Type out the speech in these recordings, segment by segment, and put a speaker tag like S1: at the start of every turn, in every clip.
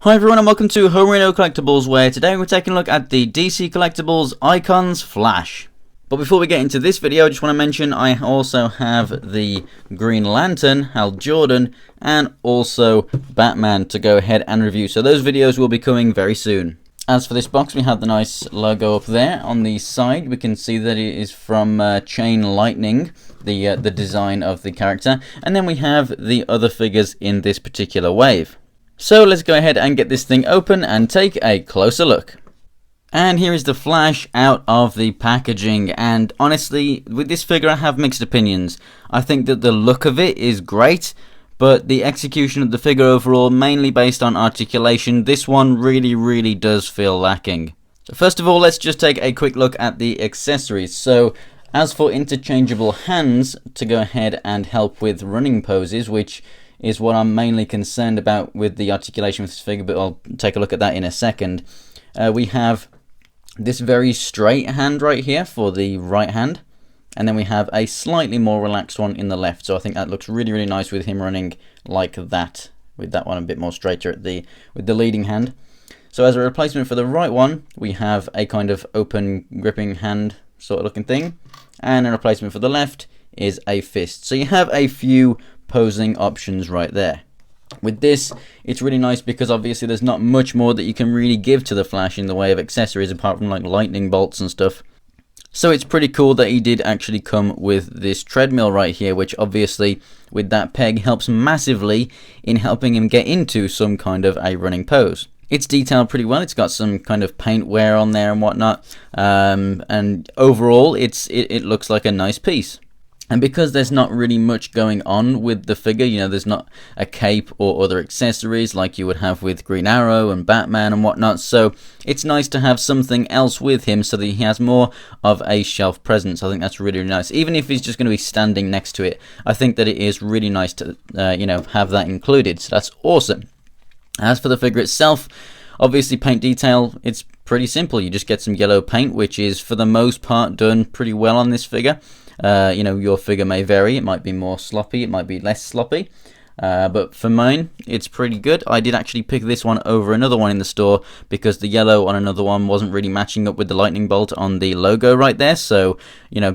S1: Hi everyone and welcome to Homerino Collectibles, where today we're taking a look at the DC Collectibles Icons Flash. But before we get into this video, I just want to mention I also have the Green Lantern, Hal Jordan, and also Batman to go ahead and review. So those videos will be coming very soon. As for this box, we have the nice logo up there. On the side, we can see that it is from Chain Lightning, the design of the character. And then we have the other figures in this particular wave. So let's go ahead and get this thing open and take a closer look. And here is the Flash out of the packaging, and honestly, with this figure I have mixed opinions. I think that the look of it is great, but the execution of the figure overall, mainly based on articulation, this one really does feel lacking. So first of all, let's just take a quick look at the accessories. So as for interchangeable hands to go ahead and help with running poses, which is what I'm mainly concerned about with the articulation of this figure, but I'll take a look at that in a second. We have this very straight hand right here for the right hand, and then we have a slightly more relaxed one in the left. So I think that looks really nice with him running like that, with that one a bit more straighter with the leading hand. So as a replacement for the right one, we have a kind of open gripping hand sort of looking thing, and a replacement for the left is a fist. So you have a few posing options right there. With this, it's really nice because obviously there's not much more that you can really give to the Flash in the way of accessories apart from like lightning bolts and stuff. So it's pretty cool that he did actually come with this treadmill right here, which obviously with that peg helps massively in helping him get into some kind of a running pose. It's detailed pretty well. It's got some kind of paint wear on there and whatnot, and overall it looks like a nice piece. And because there's not really much going on with the figure, you know, there's not a cape or other accessories like you would have with Green Arrow and Batman and whatnot, so it's nice to have something else with him so that he has more of a shelf presence. I think that's really nice. Even if he's just going to be standing next to it, I think that it is really nice to, have that included, so that's awesome. As for the figure itself, obviously paint detail, it's pretty simple. You just get some yellow paint, which is for the most part done pretty well on this figure. Your figure may vary. It might be more sloppy, it might be less sloppy, but for mine it's pretty good. I did actually pick this one over another one in the store because the yellow on another one wasn't really matching up with the lightning bolt on the logo right there, so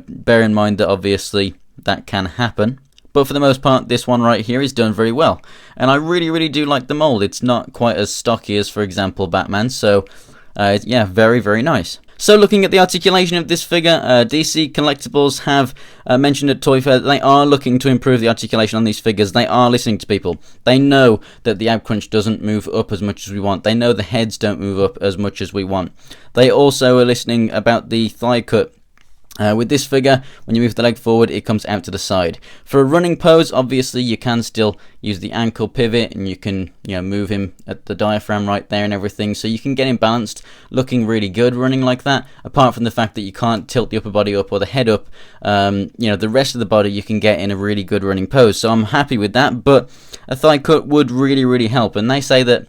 S1: bear in mind that obviously that can happen. But for the most part, this one right here is done very well, and I really do like the mold. It's not quite as stocky as, for example, Batman, so yeah, very nice. So looking at the articulation of this figure, DC Collectibles have mentioned at Toy Fair that they are looking to improve the articulation on these figures. They are listening to people. They know that the ab crunch doesn't move up as much as we want. They know the heads don't move up as much as we want. They also are listening about the thigh cut. With this figure, when you move the leg forward, it comes out to the side. For a running pose, obviously you can still use the ankle pivot, and you can move him at the diaphragm right there and everything, so you can get him balanced, looking really good running like that. Apart from the fact that you can't tilt the upper body up or the head up, the rest of the body you can get in a really good running pose. So I'm happy with that, but a thigh cut would really help. And they say that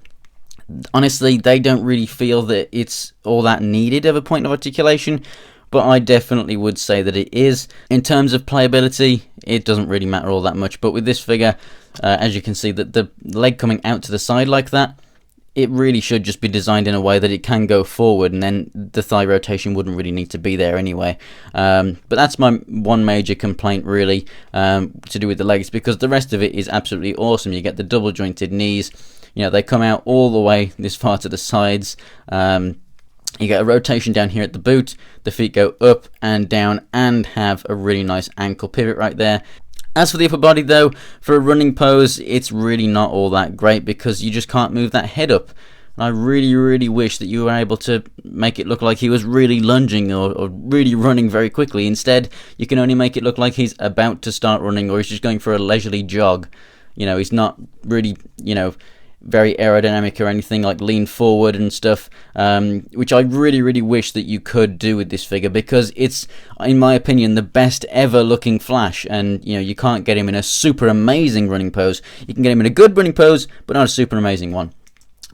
S1: honestly they don't really feel that it's all that needed of a point of articulation. But I definitely would say that it is. In terms of playability, it doesn't really matter all that much. But with this figure, as you can see, that the leg coming out to the side like that, it really should just be designed in a way that it can go forward, and then the thigh rotation wouldn't really need to be there anyway. But that's my one major complaint really, to do with the legs, because the rest of it is absolutely awesome. You get the double jointed knees, they come out all the way this far to the sides. You get a rotation down here at the boot, the feet go up and down and have a really nice ankle pivot right there. As for the upper body though, for a running pose, it's really not all that great because you just can't move that head up. And I really wish that you were able to make it look like he was really lunging or really running very quickly. Instead, you can only make it look like he's about to start running, or he's just going for a leisurely jog. He's not really, very aerodynamic or anything, like lean forward and stuff, which I really wish that you could do with this figure, because it's, in my opinion, the best ever looking Flash. And you can't get him in a super amazing running pose. You can get him in a good running pose, but not a super amazing one.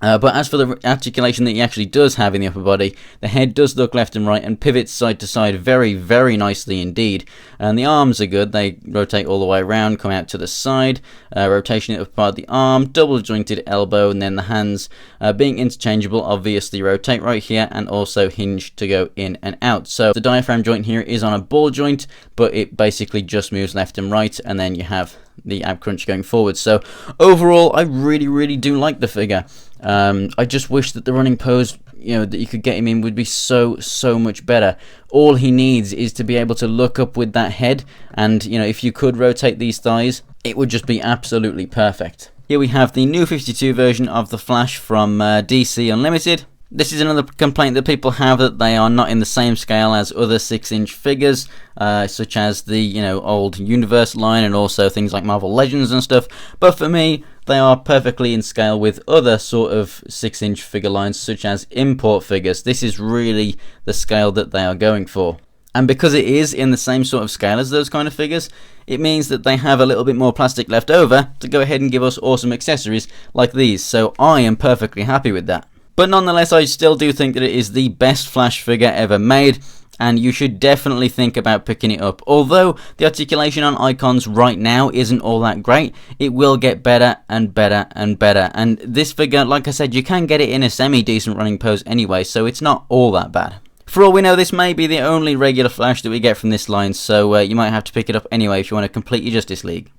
S1: But as for the articulation that he actually does have in the upper body, the head does look left and right and pivots side to side very, very nicely indeed. And the arms are good. They rotate all the way around, come out to the side. Rotation at the upper part of the arm, double jointed elbow, and then the hands being interchangeable obviously rotate right here and also hinge to go in and out. So the diaphragm joint here is on a ball joint, but it basically just moves left and right, and then you have the ab crunch going forward. So overall, I really do like the figure. I just wish that the running pose, that you could get him in would be so much better. All he needs is to be able to look up with that head, and if you could rotate these thighs, it would just be absolutely perfect. Here we have the new 52 version of the Flash from DC Unlimited. This is another complaint that people have, that they are not in the same scale as other 6-inch figures, such as the old Universe line and also things like Marvel Legends and stuff. But for me, they are perfectly in scale with other sort of 6-inch figure lines, such as import figures. This is really the scale that they are going for. And because it is in the same sort of scale as those kind of figures, it means that they have a little bit more plastic left over to go ahead and give us awesome accessories like these. So I am perfectly happy with that. But nonetheless, I still do think that it is the best Flash figure ever made, and you should definitely think about picking it up. Although the articulation on Icons right now isn't all that great, it will get better and better and better. And this figure, like I said, you can get it in a semi-decent running pose anyway, so it's not all that bad. For all we know, this may be the only regular Flash that we get from this line, so you might have to pick it up anyway if you want to complete your Justice League.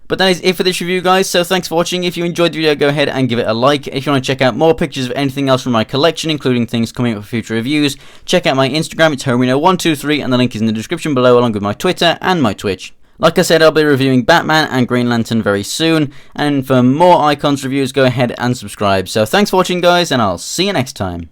S1: But that is it for this review, guys, so thanks for watching. If you enjoyed the video, go ahead and give it a like. If you want to check out more pictures of anything else from my collection, including things coming up for future reviews, check out my Instagram, it's Homerino123, and the link is in the description below, along with my Twitter and my Twitch. Like I said, I'll be reviewing Batman and Green Lantern very soon, and for more Icons reviews, go ahead and subscribe. So thanks for watching, guys, and I'll see you next time.